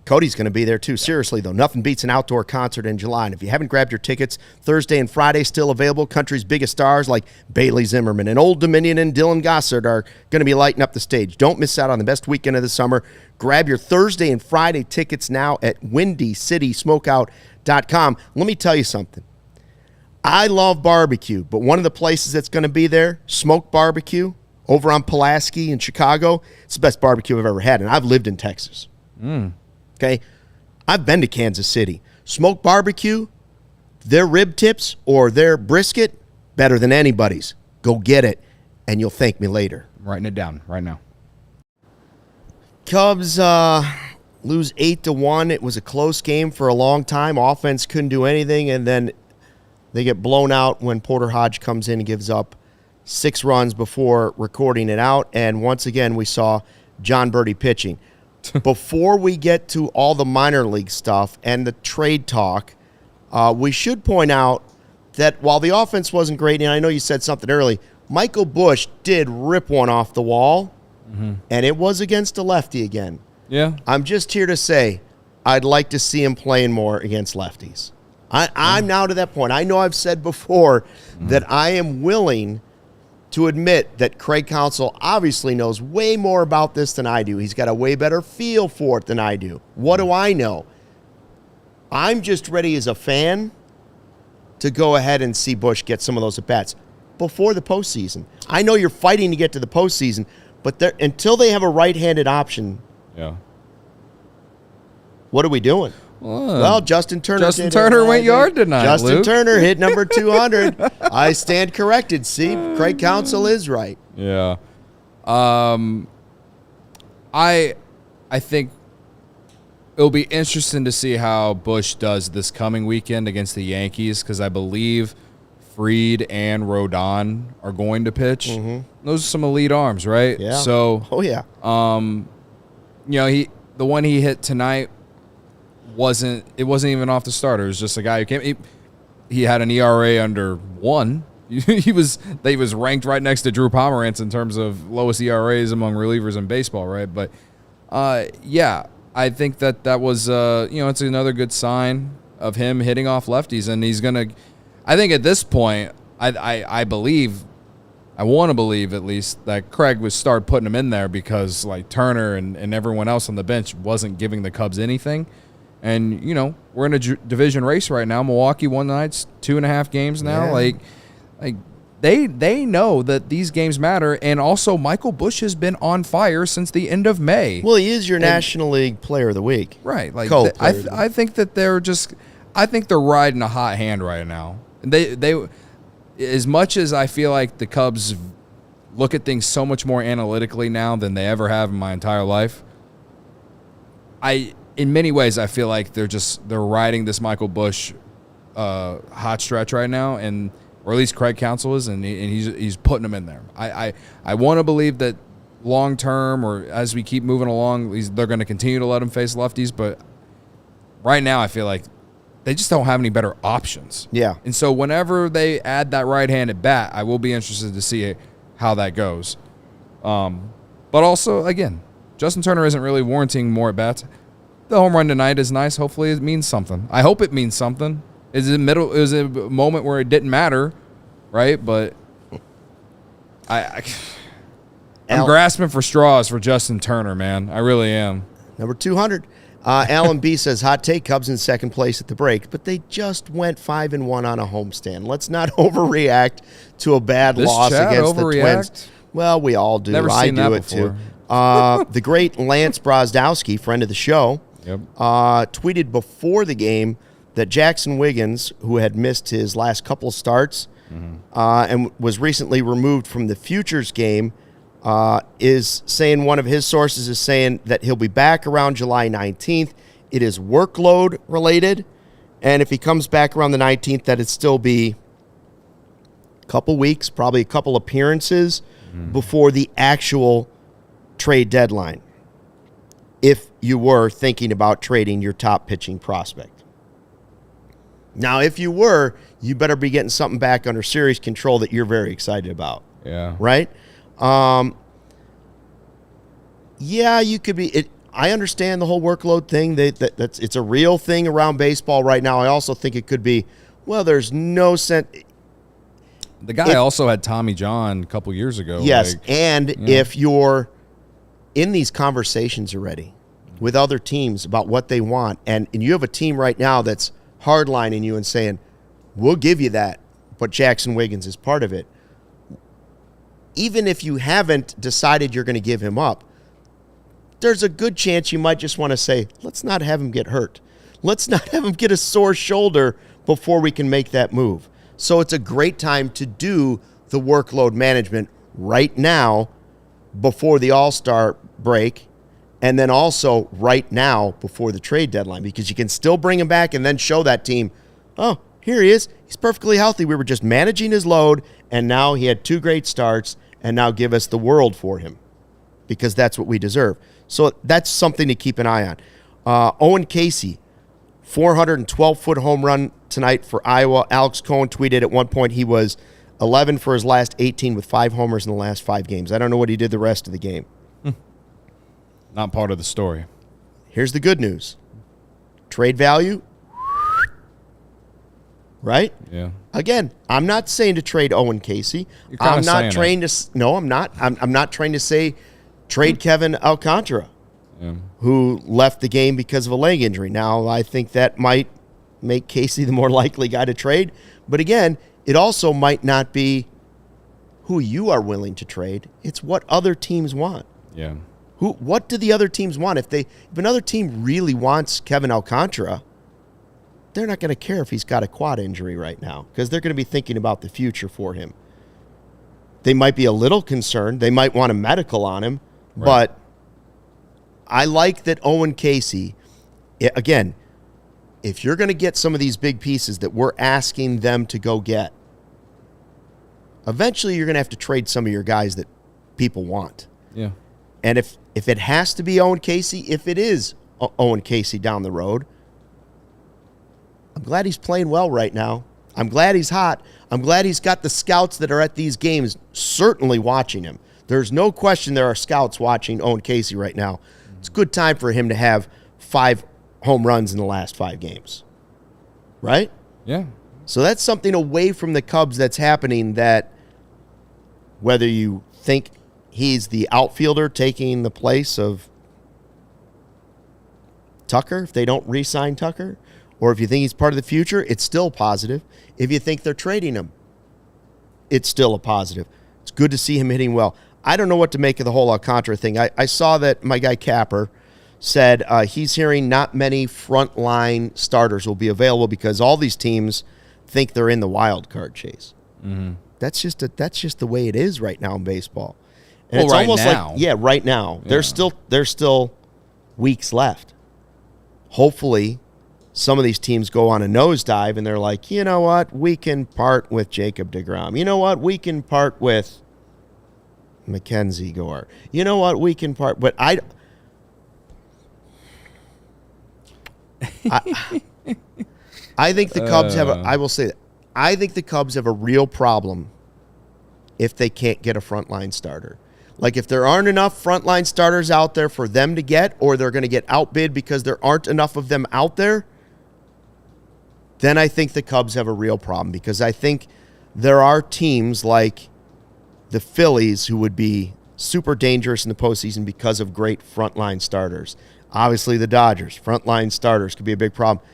Cody's going to be there, too. Seriously, though, nothing beats an outdoor concert in July. And if you haven't grabbed your tickets, Thursday and Friday still available. Country's biggest stars like Bailey Zimmerman and Old Dominion and Dylan Gossard are going to be lighting up the stage. Don't miss out on the best weekend of the summer. Grab your Thursday and Friday tickets now at WindyCitySmokeout.com. Let me tell you something. I love barbecue, but one of the places that's going to be there, Smoke Barbecue, over on Pulaski in Chicago, it's the best barbecue I've ever had, and I've lived in Texas. Okay? I've been to Kansas City. Smoke Barbecue, their rib tips or their brisket, better than anybody's. Go get it, and you'll thank me later. I'm writing it down right now. Cubs lose 8-1. It was a close game for a long time. Offense couldn't do anything, and then they get blown out when Porter Hodge comes in and gives up 6 runs before recording it out. And once again, we saw John Birdie pitching. Before we get to all the minor league stuff and the trade talk, we should point out that while the offense wasn't great, and I know you said something early, Michael Busch did rip one off the wall, and it was against a lefty again. Yeah. I'm just here to say I'd like to see him playing more against lefties. I'm now to that point. I know I've said before that I am willing to admit that Craig Counsell obviously knows way more about this than I do. He's got a way better feel for it than I do. What do I know? I'm just ready as a fan to go ahead and see Busch get some of those at-bats before the postseason. I know you're fighting to get to the postseason, but until they have a right-handed option, what are we doing? Well, Justin Turner went yard tonight, Justin Luke. Turner hit number 200. I stand corrected. See, Craig Counsell is right. Yeah. I think it'll be interesting to see how Busch does this coming weekend against the Yankees because I believe Fried and Rodon are going to pitch. Those are some elite arms, right? Yeah. So, the one he hit tonight wasn't even off the starter. It was just a guy who came. He had an ERA under 1. He was ranked right next to Drew Pomerantz in terms of lowest ERAs among relievers in baseball, right? But I think that was it's another good sign of him hitting off lefties, and he's gonna. I think at this point, I believe. I want to believe at least that Craig would start putting him in there because like Turner and everyone else on the bench wasn't giving the Cubs anything. And, we're in a division race right now. Milwaukee won the nights 2.5 games now. Yeah. Like they know that these games matter. And also Michael Busch has been on fire since the end of May. Well, he is your National League Player of the Week. Right. Like I think that they're riding a hot hand right now. And they as much as I feel like the Cubs look at things so much more analytically now than they ever have in my entire life, in many ways, I feel like they're riding this Michael Busch hot stretch right now, and or at least Craig Counsell is, and he's putting them in there. I want to believe that long term, or as we keep moving along, they're going to continue to let him face lefties. But right now, I feel like they just don't have any better options. Yeah. And so whenever they add that right-handed bat, I will be interested to see how that goes. But also, again, Justin Turner isn't really warranting more at bats. The home run tonight is nice. Hopefully it means something. I hope it means something. It was a moment where it didn't matter, right? But I'm grasping for straws for Justin Turner, man. I really am. Number 200. Alan B says, hot take, Cubs in second place at the break, but they just went 5-1 on a homestand. Let's not overreact to a bad loss against the Twins. Well, we all do. Never I seen do that it before. too. The great Lance Brozdowski, friend of the show, tweeted before the game that Jackson Wiggins, who had missed his last couple starts and was recently removed from the Futures game, is saying, one of his sources is saying that he'll be back around July 19th. It is workload related, and if he comes back around the 19th, that it'd still be a couple weeks, probably a couple appearances before the actual trade deadline, if you were thinking about trading your top pitching prospect. Now, if you were, you better be getting something back under serious control that you're very excited about. Yeah. Right? Yeah, you could be. I understand the whole workload thing. That's it's a real thing around baseball right now. I also think it could be, well, there's no sense. The guy also had Tommy John a couple years ago. Yes, if you're in these conversations already with other teams about what they want, and you have a team right now that's hardlining you and saying, we'll give you that, but Jackson Wiggins is part of it. Even if you haven't decided you're going to give him up, there's a good chance you might just want to say, let's not have him get hurt. Let's not have him get a sore shoulder before we can make that move. So it's a great time to do the workload management right now before the All-Star break, and then also right now before the trade deadline, because you can still bring him back and then show that team, oh, here he is. He's perfectly healthy. We were just managing his load, and now he had 2 great starts, and now give us the world for him, because that's what we deserve. So that's something to keep an eye on. Owen Casey, 412-foot home run tonight for Iowa. Alex Cohen tweeted at one point he was 11 for his last 18 with 5 homers in the last 5 games. I don't know what he did the rest of the game. Not part of the story. Here's the good news. Trade value, right? Yeah. Again, I'm not saying to trade Owen Casey. I'm not trying to. No, I'm not. I'm not trying to say trade Kevin Alcantara, who left the game because of a leg injury. Now, I think that might make Casey the more likely guy to trade. But again, it also might not be who you are willing to trade. It's what other teams want. Yeah. What do the other teams want? If another team really wants Kevin Alcantara, they're not going to care if he's got a quad injury right now, because they're going to be thinking about the future for him. They might be a little concerned. They might want a medical on him. Right. But I like that Owen Casey, again, if you're going to get some of these big pieces that we're asking them to go get, eventually you're going to have to trade some of your guys that people want. Yeah. And if it has to be Owen Casey, if it is Owen Casey down the road, I'm glad he's playing well right now. I'm glad he's hot. I'm glad he's got the scouts that are at these games certainly watching him. There's no question there are scouts watching Owen Casey right now. It's a good time for him to have 5 home runs in the last 5 games. Right? Yeah. So that's something away from the Cubs that's happening, that whether you think he's the outfielder taking the place of Tucker, if they don't re-sign Tucker, or if you think he's part of the future, it's still positive. If you think they're trading him, it's still a positive. It's good to see him hitting well. I don't know what to make of the whole Alcantara thing. I saw that my guy Capper said he's hearing not many frontline starters will be available because all these teams think they're in the wild card chase. Mm-hmm. That's just the way it is right now in baseball. And well, it's right almost now. Right now. Yeah. There's still weeks left. Hopefully some of these teams go on a nosedive and they're like, you know what, we can part with Jacob deGrom. You know what, we can part with Mackenzie Gore. You know what, we can part. But I think the Cubs have. I will say that I think the Cubs have a real problem if they can't get a frontline starter. Like if there aren't enough frontline starters out there for them to get, or they're going to get outbid because there aren't enough of them out there, then I think the Cubs have a real problem, because I think there are teams like the Phillies who would be super dangerous in the postseason because of great frontline starters. Obviously, the Dodgers, frontline starters could be a big problem.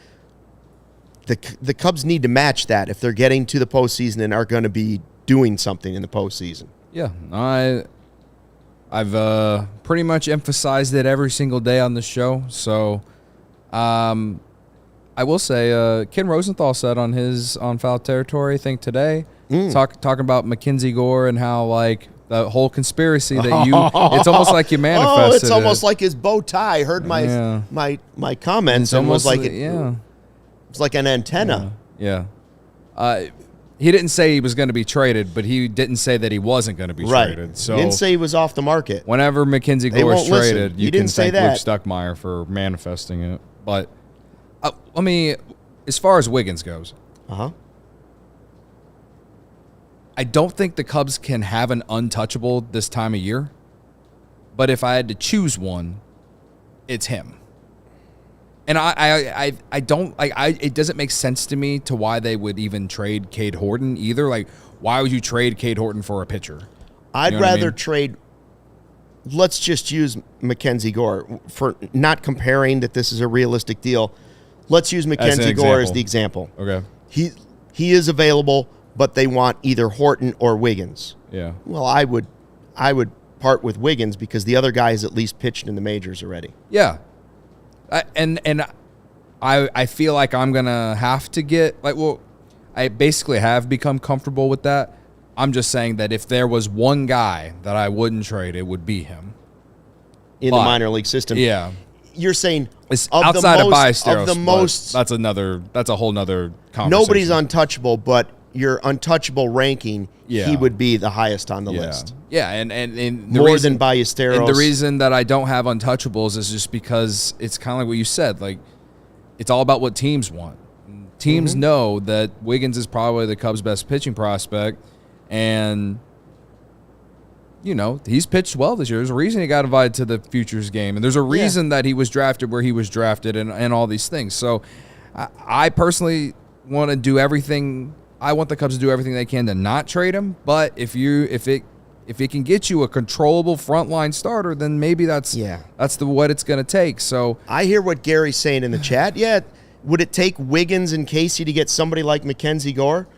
The Cubs need to match that if they're getting to the postseason and are going to be doing something in the postseason. Yeah, I've pretty much emphasized it every single day on the show. So, I will say, Ken Rosenthal said on Foul Territory, I think today, talking about Mackenzie Gore and how like the whole conspiracy that it's almost like you manifested. Oh, it's almost like his bow tie. Heard my comments and was like, it's like an antenna. Yeah. He didn't say he was going to be traded, but he didn't say that he wasn't going to be traded. So he didn't say he was off the market. Whenever Mackenzie Gore is traded, you can thank that. Luke Stuckmeyer for manifesting it. But let me, as far as Wiggins goes, I don't think the Cubs can have an untouchable this time of year. But if I had to choose one, it's him. And I don't like it doesn't make sense to me to why they would even trade Cade Horton either. Like, why would you trade Cade Horton for a pitcher? I'd rather trade. Let's just use Mackenzie Gore for not comparing that this is a realistic deal. Let's use Mackenzie Gore as the example. Okay. He is available, but they want either Horton or Wiggins. Yeah. Well, I would part with Wiggins because the other guy has at least pitched in the majors already. Yeah. And I feel like I'm going to have to get, like, well, I basically have become comfortable with that. I'm just saying that if there was one guy that I wouldn't trade, it would be him. In the minor league system. Yeah. You're saying it's outside of Ballesteros, of the most, that's a whole nother conversation. Nobody's untouchable, but your untouchable ranking, he would be the highest on the list. Yeah, and more than Ballesteros. And the reason that I don't have untouchables is just because it's kind of like what you said. Like, it's all about what teams want. Teams know that Wiggins is probably the Cubs' best pitching prospect, and you know, he's pitched well this year. There's a reason he got invited to the Futures game, and there's a reason that he was drafted where he was drafted, and all these things. So I personally want to do everything. I want the Cubs to do everything they can to not trade him. But if it can get you a controllable frontline starter, then maybe that's what it's going to take. So I hear what Gary's saying in the chat. Yeah, would it take Wiggins and Casey to get somebody like Mackenzie Gore?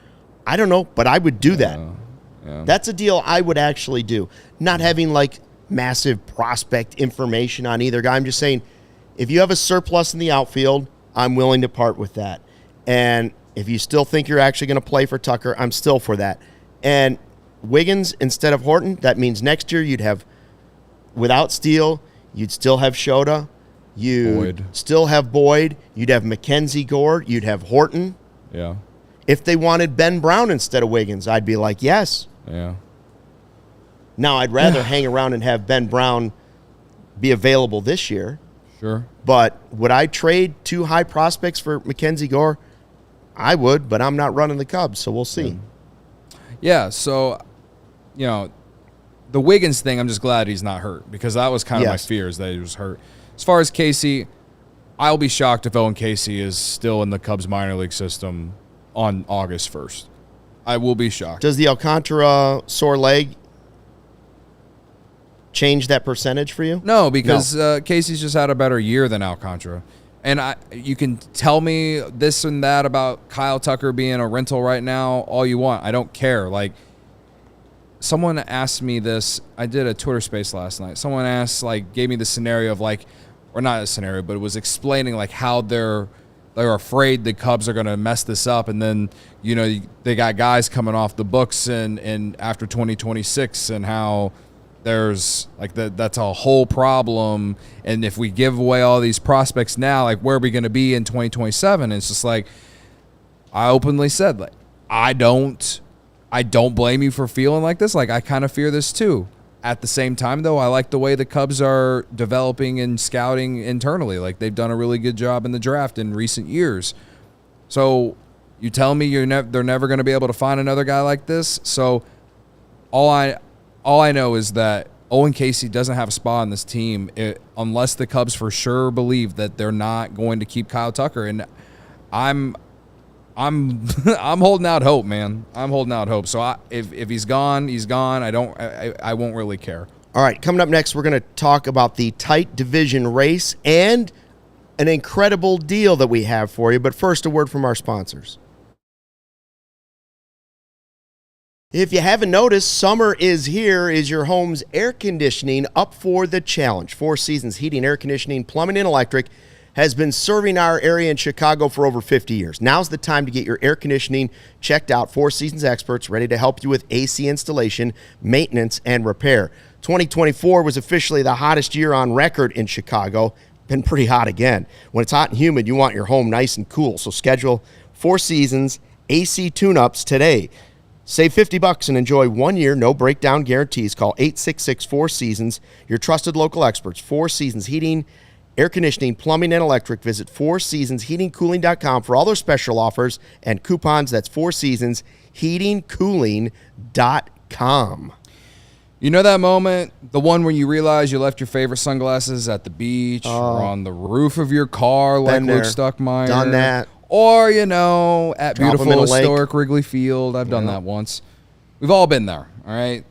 I don't know, but I would do that. Yeah. That's a deal I would actually do. Not having like massive prospect information on either guy. I'm just saying, if you have a surplus in the outfield, I'm willing to part with that. And if you still think you're actually going to play for Tucker, I'm still for that. And Wiggins instead of Horton, that means next year you'd have, without Steele, you'd still have Shota. You'd still have Boyd. You'd have Mackenzie Gore. You'd have Horton. Yeah. If they wanted Ben Brown instead of Wiggins, I'd be like, yes. Yeah. Now, I'd rather hang around and have Ben Brown be available this year. Sure. But would I trade 2 high prospects for Mackenzie Gore? I would, but I'm not running the Cubs, so we'll see. Yeah, so, you know, the Wiggins thing, I'm just glad he's not hurt, because that was kind of my fears that he was hurt. As far as Casey, I'll be shocked if Owen Casey is still in the Cubs minor league system on August 1st. I will be shocked. Does the Alcantara sore leg change that percentage for you? No, because Casey's just had a better year than Alcantara. And you can tell me this and that about Kyle Tucker being a rental right now all you want. I don't care. Like, someone asked me this. I did a Twitter space last night. Someone asked, like, gave me the scenario of, like, or not a scenario, but it was explaining, like, how they're afraid the Cubs are going to mess this up. And then, you know, they got guys coming off the books and after 2026 and how, there's like that's a whole problem. And if we give away all these prospects now, like where are we going to be in 2027? It's just like I openly said, like I don't blame you for feeling like this. Like I kind of fear this too. At the same time, though, I like the way the Cubs are developing and scouting internally. Like they've done a really good job in the draft in recent years. So you tell me they're never going to be able to find another guy like this. So all I know is that Owen Casey doesn't have a spot on this team unless the Cubs for sure believe that they're not going to keep Kyle Tucker. And I'm holding out hope, man. I'm holding out hope. So if he's gone, he's gone. I won't really care. All right, coming up next, we're going to talk about the tight division race and an incredible deal that we have for you. But first, a word from our sponsors. If you haven't noticed, summer is here. Is your home's air conditioning up for the challenge? Four Seasons Heating, Air Conditioning, Plumbing, and Electric has been serving our area in Chicago for over 50 years. Now's the time to get your air conditioning checked out. Four Seasons experts ready to help you with AC installation, maintenance, and repair. 2024 was officially the hottest year on record in Chicago. Been pretty hot again. When it's hot and humid, you want your home nice and cool. So schedule Four Seasons AC tune-ups today. Save $50 and enjoy 1 year, no breakdown guarantees. Call 866-4SEASONS, your trusted local experts. Four Seasons Heating, Air Conditioning, Plumbing, and Electric. Visit fourseasonsheatingcooling.com for all their special offers and coupons. That's fourseasonsheatingcooling.com. You know that moment, the one when you realize you left your favorite sunglasses at the beach or on the roof of your car like Luke Stuckmeyer? Done that. Or, at Drop 'em beautiful in a lake. historic Wrigley Field. I've done that once. We've all been there, all right?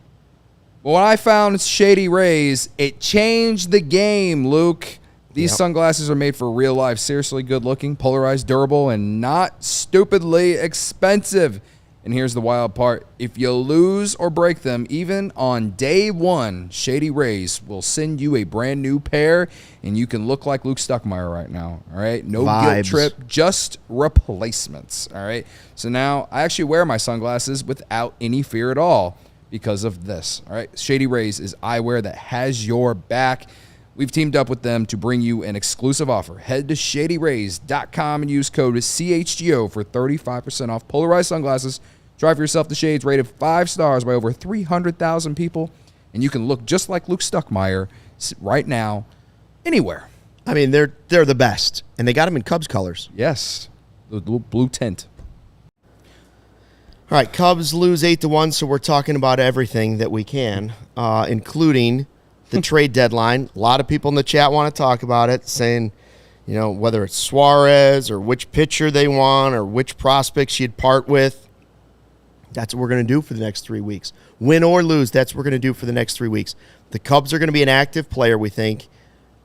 But when I found Shady Rays, it changed the game, Luke. These sunglasses are made for real life, seriously good looking, polarized, durable, and not stupidly expensive. And here's the wild part. If you lose or break them, even on day one, Shady Rays will send you a brand new pair, and you can look like Luke Stuckmeyer right now, all right? No guilt trip, just replacements, all right? So now I actually wear my sunglasses without any fear at all because of this, all right? Shady Rays is eyewear that has your back. We've teamed up with them to bring you an exclusive offer. Head to shadyrays.com and use code CHGO for 35% off polarized sunglasses. Try for yourself the shades rated 5 stars by over 300,000 people, and you can look just like Luke Stuckmeyer right now, anywhere. I mean, they're the best, and they got them in Cubs colors. Yes, the blue tint. All right, Cubs lose 8-1, so we're talking about everything that we can, including the trade deadline. A lot of people in the chat want to talk about it, saying, whether it's Suarez or which pitcher they want or which prospects you'd part with. That's what we're going to do for the next 3 weeks. Win or lose, that's what we're going to do for the next 3 weeks. The Cubs are going to be an active player, we think,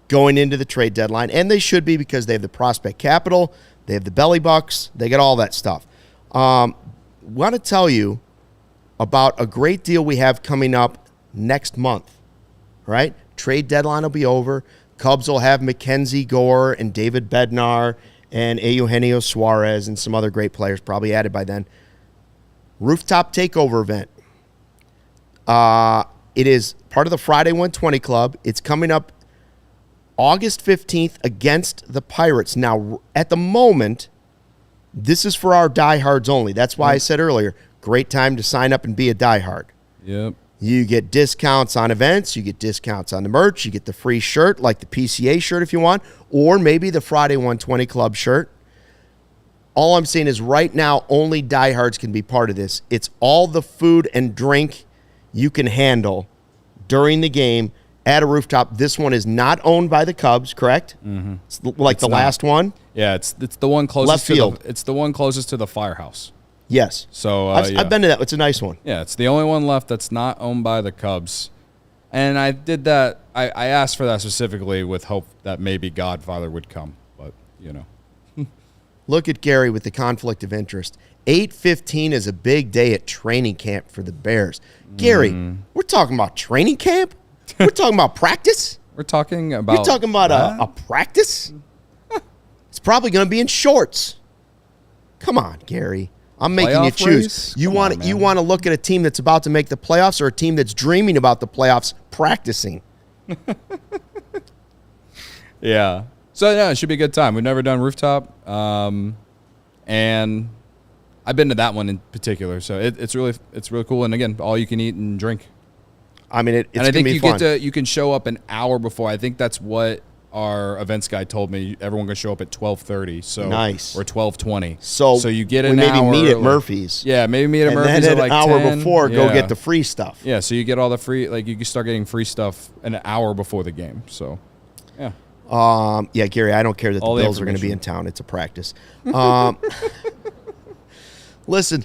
going into the trade deadline, and they should be because they have the prospect capital, they have the belly bucks, they got all that stuff. Want to tell you about a great deal we have coming up next month. Right? Trade deadline will be over. Cubs will have Mackenzie Gore and David Bednar and Eugenio Suarez and some other great players probably added by then. Rooftop takeover event. It is part of the Friday 120 Club. It's coming up August 15th against the Pirates. Now, at the moment, this is for our diehards only. That's why I said earlier, great time to sign up and be a diehard. Yep. You get discounts on events. You get discounts on the merch. You get the free shirt, like the PCA shirt if you want, or maybe the Friday 120 Club shirt. All I'm saying is right now, only diehards can be part of this. It's all the food and drink you can handle during the game at a Rooftop. This one is not owned by the Cubs, correct? Mm-hmm. It's like the last one? Yeah, it's the one closest left field. It's the one closest to the firehouse. Yes. So I've been to that. It's a nice one. Yeah, it's the only one left that's not owned by the Cubs. And I did that. I asked for that specifically with hope that maybe Godfather would come. But, Look at Gary with the conflict of interest. 8:15 is a big day at training camp for the Bears. Gary, we're talking about training camp? We're talking about practice? We're talking about... You're talking about a practice? It's probably going to be in shorts. Come on, Gary. I'm making you Playoff choose. race? You Come want on, man. you want to look at a team that's about to make the playoffs or a team that's dreaming about the playoffs practicing? Yeah. So, yeah, it should be a good time. We've never done Rooftop, and I've been to that one in particular. So it's really cool. And, again, all you can eat and drink. I mean, it's and I going think to be fun. you can show up an hour before. I think that's what our events guy told me. Everyone can show up at 12:30. So Nice. Or 12:20. So you get we an maybe hour. meet at Murphy's. Yeah, maybe meet at and Murphy's then at like an hour 10. before, go Yeah. get the free stuff. Yeah, so you get all the free, like you can start getting free stuff an hour before the game. So, yeah. Yeah, Gary, I don't care that All the the Bills are going to be in information. town. It's a practice. Listen,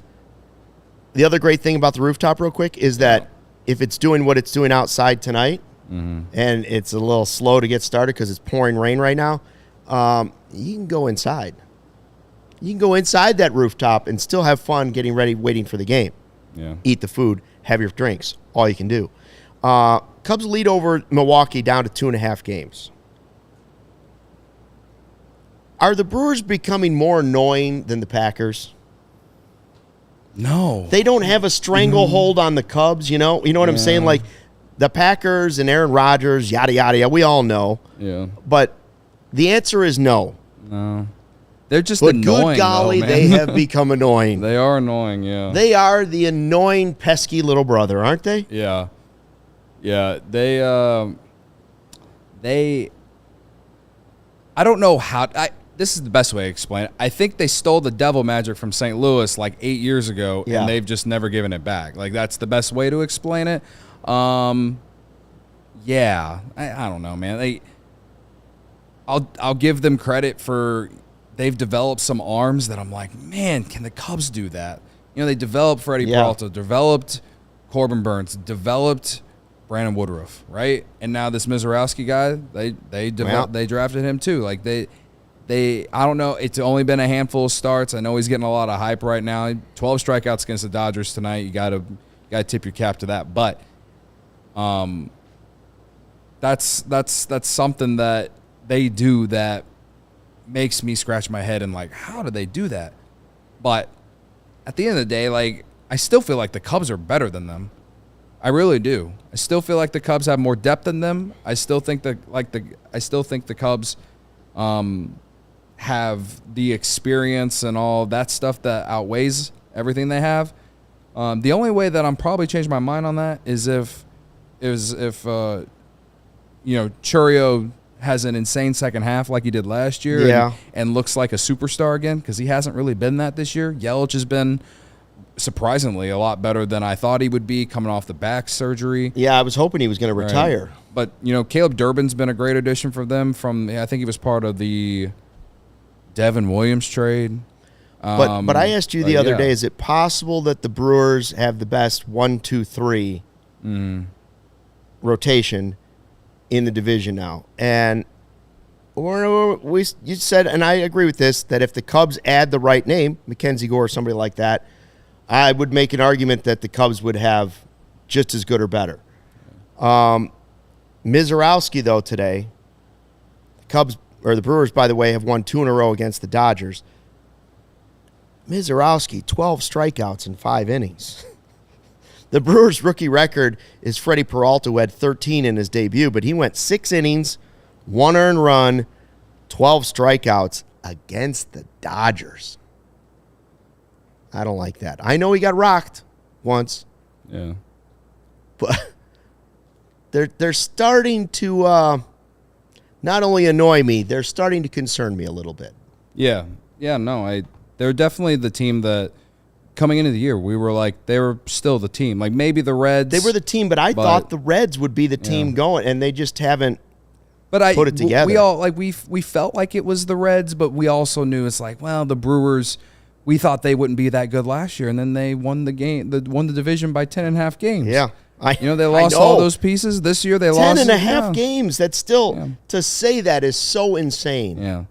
the other great thing about the Rooftop real quick is that if it's doing what it's doing outside tonight and it's a little slow to get started because it's pouring rain right now, you can go inside. You can go inside that rooftop and still have fun getting ready, waiting for the game. Yeah. Eat the food, have your drinks, all you can do. Cubs lead over Milwaukee down to 2.5 games. Are the Brewers becoming more annoying than the Packers? No. They don't have a stranglehold on the Cubs, you know what I'm saying? Like the Packers and Aaron Rodgers, yada, yada, yada, we all know. Yeah. But the answer is no. No. They're just But annoying, good golly, though, man. they have become annoying. They are annoying, yeah. They are the annoying, pesky little brother, aren't they? Yeah. Yeah. They I don't know how this is the best way to explain it. I think they stole the devil magic from St. Louis like 8 years ago, Yeah. and they've just never given it back. Like, that's the best way to explain it. Yeah, I don't know, man. I'll give them credit for they've developed some arms that I'm like, man, can the Cubs do that? You know, they developed Freddie Peralta, developed Corbin Burns, developed Brandon Woodruff, right? And now this Mizorowski guy, they drafted him too. Like they I don't know. It's only been a handful of starts. I know he's getting a lot of hype right now. 12 strikeouts against the Dodgers tonight. You gotta tip your cap to that. But that's something that they do that makes me scratch my head and like, how do they do that? But at the end of the day, like, I still feel like the Cubs are better than them. I really do. I still feel like the Cubs have more depth than them. I still think the Cubs have the experience and all that stuff that outweighs everything they have. The only way that I'm probably changing my mind on that is if Churio has an insane second half like he did last year and looks like a superstar again, because he hasn't really been that this year. Yelich has been surprisingly a lot better than I thought he would be coming off the back surgery. Yeah, I was hoping he was going to retire. Right. But, Caleb Durbin's been a great addition for them I think he was part of the Devin Williams trade. But I asked you the other day, is it possible that the Brewers have the best 1-2-3 rotation in the division now? And you said, and I agree with this, that if the Cubs add the right name, Mackenzie Gore or somebody like that, I would make an argument that the Cubs would have just as good or better. Mizorowski, though, today, the Brewers, by the way, have won 2 in a row against the Dodgers. Mizorowski, 12 strikeouts in 5 innings. The Brewers' rookie record is Freddie Peralta, who had 13 in his debut, but he went 6 innings, 1 earned run, 12 strikeouts against the Dodgers. I don't like that. I know he got rocked once. Yeah. But they're starting to not only annoy me, they're starting to concern me a little bit. Yeah. Yeah, no, they're definitely the team that coming into the year, we were like, they were still the team. Like maybe the Reds. They were the team, but I thought the Reds would be the team going, and they just haven't put it together. We all we felt like it was the Reds, but we also knew it's like, well, the Brewers, we thought they wouldn't be that good last year, and then they won won the division by 10.5 games. Yeah. They lost all those pieces. This year they lost 10.5 games. That's still, to say that is so insane. Yeah.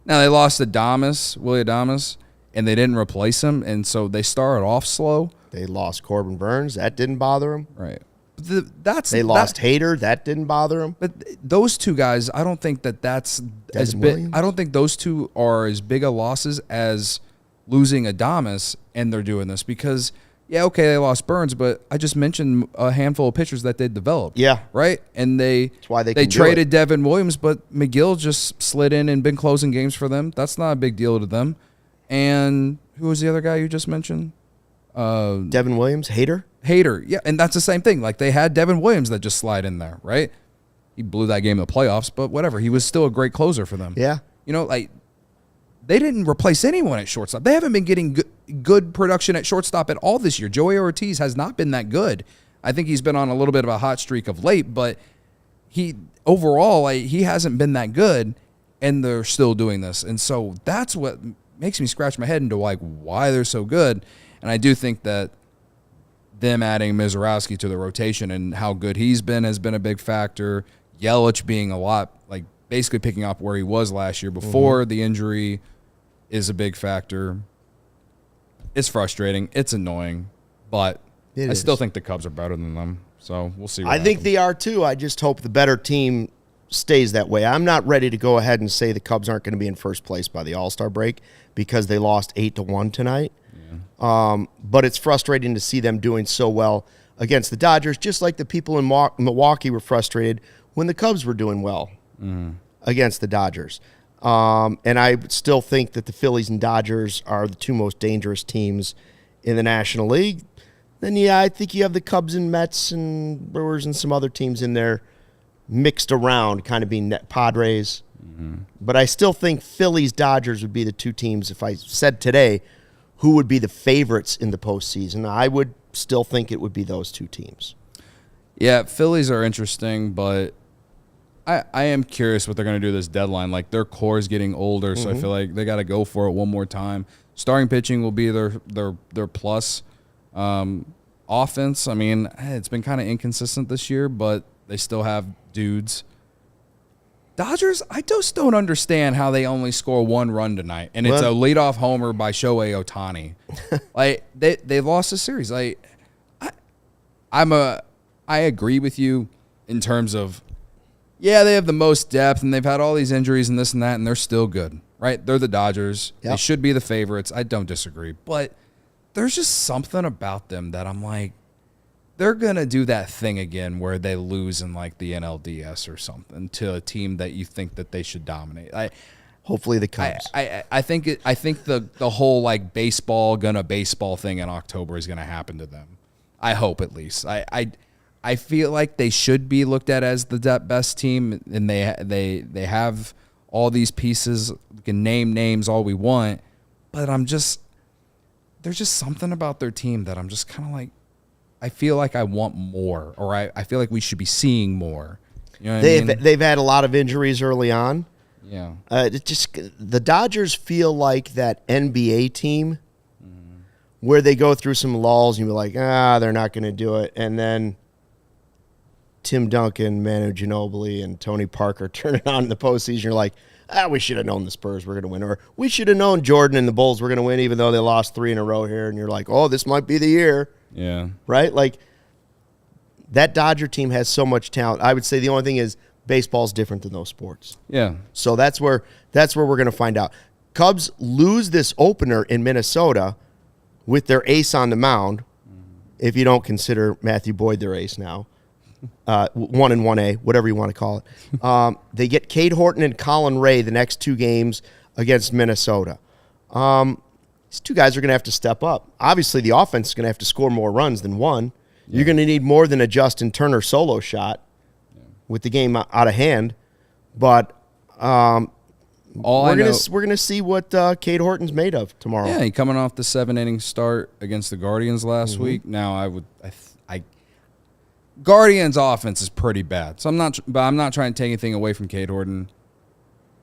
Now they lost to Willie Adames, and they didn't replace him, and so they started off slow. They lost Corbin Burns. That didn't bother them. Right. They lost Hader. That didn't bother them. But those two guys, I don't think that's as big. I don't think those two are as big a losses as losing Adames and they're doing this because, yeah, okay, they lost Burns, but I just mentioned a handful of pitchers that they developed. Yeah. Right? And That's why they traded Devin Williams, but McGill just slid in and been closing games for them. That's not a big deal to them. And who was the other guy you just mentioned? Devin Williams, Hader? Hader, yeah, and that's the same thing. Like, they had Devin Williams that just slide in there, right? He blew that game in the playoffs, but whatever. He was still a great closer for them. Yeah. You know, like, they didn't replace anyone at shortstop. They haven't been getting good production at shortstop at all this year. Joey Ortiz has not been that good. I think he's been on a little bit of a hot streak of late, but overall, he hasn't been that good, and they're still doing this. And so that's what makes me scratch my head into, like, why they're so good. And I do think that them adding Mizorowski to the rotation and how good he's been has been a big factor. Yelich being a lot, like, basically picking up where he was last year before the injury is a big factor. It's frustrating. It's annoying. But I still think the Cubs are better than them. So we'll see what happens. think they are, too. I just hope the better team stays that way. I'm not ready to go ahead and say the Cubs aren't going to be in first place by the All-Star break because they lost 8-1 tonight. Yeah. But it's frustrating to see them doing so well against the Dodgers, just like the people in Milwaukee were frustrated when the Cubs were doing well against the Dodgers. And I still think that the Phillies and Dodgers are the two most dangerous teams in the National League. Then, yeah, I think you have the Cubs and Mets and Brewers and some other teams in there mixed around, kind of being Padres. But I still think Phillies, Dodgers would be the two teams, if I said today, who would be the favorites in the postseason. I would still think it would be those two teams. Yeah, Phillies are interesting, but I am curious what they're going to do this deadline. Like, their core is getting older, so I feel like they got to go for it one more time. Starting pitching will be their plus. Offense, I mean, it's been kind of inconsistent this year, but they still have dudes. Dodgers, I just don't understand how they only score one run tonight, and it's a leadoff homer by Shohei Ohtani. Like, they lost the series. Like, I agree with you in terms of, yeah, they have the most depth, and they've had all these injuries and this and that, and they're still good, right? They're the Dodgers. Yep. They should be the favorites. I don't disagree. But there's just something about them that I'm like, they're going to do that thing again where they lose in, like, the NLDS or something to a team that you think that they should dominate. Hopefully the Cubs. I think the whole, like, baseball thing in October is going to happen to them. I hope, at least. I feel like they should be looked at as the best team, and they have all these pieces. We can name names all we want, but there's just something about their team that I'm just kind of like, I feel like I want more, or I feel like we should be seeing more. You know what I mean? They've had a lot of injuries early on. Yeah. The Dodgers feel like that NBA team where they go through some lulls and you're like, they're not going to do it. And then Tim Duncan, Manu Ginobili, and Tony Parker turn it on in the postseason. You're like, we should have known the Spurs were going to win. Or we should have known Jordan and the Bulls were going to win, even though they lost 3 in a row here. And you're like, oh, this might be the year. Yeah. Right? Like, that Dodger team has so much talent. I would say the only thing is baseball's different than those sports. Yeah. So that's where we're going to find out. Cubs lose this opener in Minnesota with their ace on the mound, if you don't consider Matthew Boyd their ace now. 1 and 1A, whatever you want to call it. They get Cade Horton and Colin Ray the next 2 games against Minnesota. These 2 guys are going to have to step up. Obviously, the offense is going to have to score more runs than one. Yeah. You're going to need more than a Justin Turner solo shot with the game out of hand. But we're going to see what Cade Horton's made of tomorrow. Yeah, he coming off the 7-inning start against the Guardians last week. Now, Guardians' offense is pretty bad, so I'm not trying to take anything away from Cade Horton.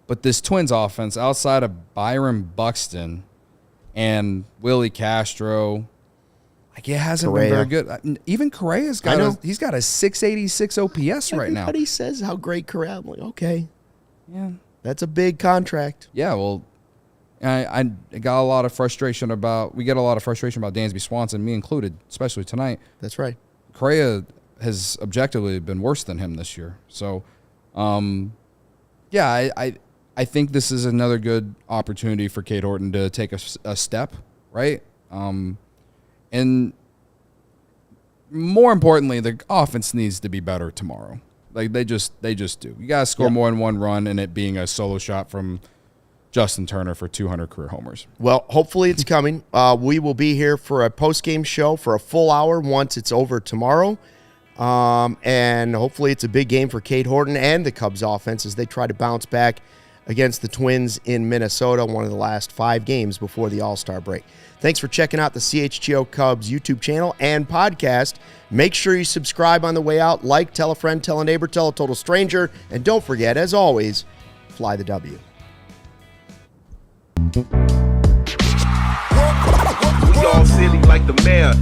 But this Twins offense, outside of Byron Buxton and Willie Castro, like, it hasn't been very good. Even Correa's he's got a 686 OPS right now. Everybody says how great Correa. I'm like, okay, yeah, that's a big contract. Yeah, well, I got a lot of frustration about. We get a lot of frustration about Dansby Swanson, me included, especially tonight. That's right. Correa has objectively been worse than him this year. So, yeah, I think this is another good opportunity for Cade Horton to take a step, right? And more importantly, the offense needs to be better tomorrow. Like they just do. You gotta score more than one run, and it being a solo shot from Justin Turner for 200 career homers. Well, hopefully it's coming. We will be here for a post-game show for a full hour once it's over tomorrow. And hopefully it's a big game for Cade Horton and the Cubs offense as they try to bounce back against the Twins in Minnesota, one of the last 5 games before the All-Star break. Thanks for checking out the CHGO Cubs YouTube channel and podcast. Make sure you subscribe on the way out, like, tell a friend, tell a neighbor, tell a total stranger, and don't forget, as always, fly the W. We all silly like the mayor.